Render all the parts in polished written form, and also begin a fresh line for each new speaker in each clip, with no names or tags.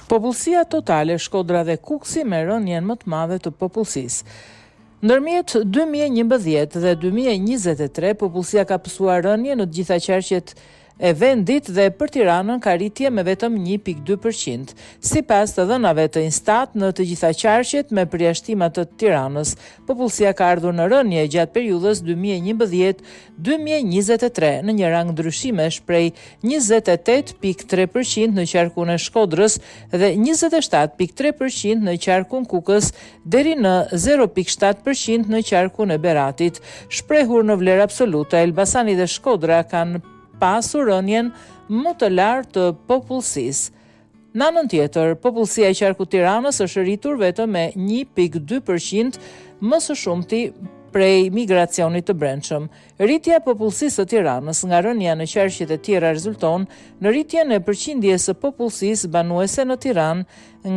Popullsia totale Shkodra dhe Kuksi me rënien më të madhe të popullsisë. Ndërmjet 2011 dhe 2023, popullsia ka pësuar rënje në të gjitha qarqet e vendit dhe për Tiranën ka rritje me vetëm 1.2%. Sipas të dhënave të Instat, në të gjitha qarqet me përjashtimat të Tiranës, popullsia ka ardhur në rënje gjatë periudhës 2011-2023 në një rang ndryshimesh prej 28.3% në qarkun e Shkodrës dhe 27.3% në qarkun Kukës deri në 0.7% në qarkun e Beratit. Shprehur në vlerë absolute, Elbasani dhe Shkodra kanë pasur rënjen më të lartë të popullsisë. Në anën tjetër, popullsia e qarkut Tiranës është rritur vetëm me 1.2% më së shumti prej migracionit të brendshëm. Rritja e popullsisë së Tiranës nga rënja në qarqet e tjera rezulton në rritjen e përqindjes së popullsisë banuese në Tiranë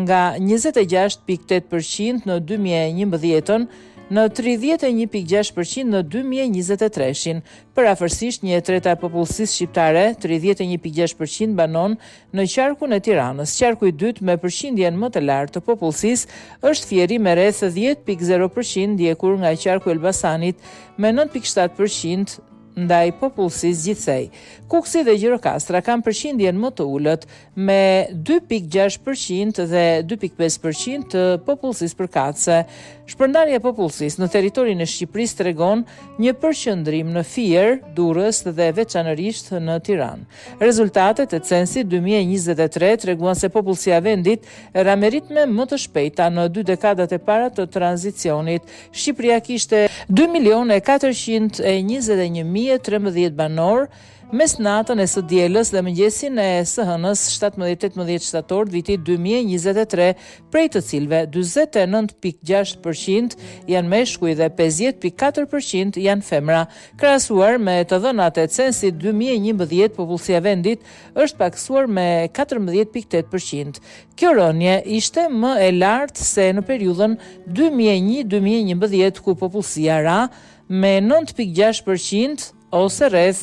nga 26.8% në 2011 në 31.6% në 2023. Përafërsisht 1/3 e popullsisë shqiptare, 31.6% banon në qarkun e Tiranës. Qarku i dytë me përqindjen më të lartë të popullsisë është Fieri me rreth 10.0%, ndjekur nga qarku i Elbasanit me 9.7% ndaj popullsisë gjithsej. Kuksi dhe Gjirokastra kanë përqindjen më të ulët me 2.6% dhe 2.5% të popullsisë përkatëse. Shpërndarja e popullsisë në territorin e Shqipërisë tregon një përqendrim në Fier, Durrës dhe veçanërisht në Tiranë. Rezultatet e censit 2023 treguan se popullsia e vendit ra me ritme më të shpejta në 2 dekadat e para të tranzicionit. Shqipëria kishte 2.421.013 banor, mes natën e së dielës dhe mëngjesin e së hënës 17-18 shtator të vitit 2023, prej të cilve 49.6% janë meshkuj dhe 50.4% janë femra. Krahasuar me të dhënat e censit 2011, popullsia e vendit është paksuar me 14.8%. Kjo rënje ishte më e lartë se në periudhën 2001-2011, ku popullsia ra me 9.6% ose rreth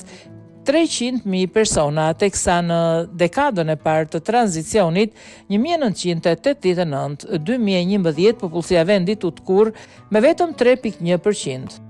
300.000 persona, teksa në dekadën e parë të tranzicionit 1989-2011 popullsia e vendit u tkur me vetëm 3.1%.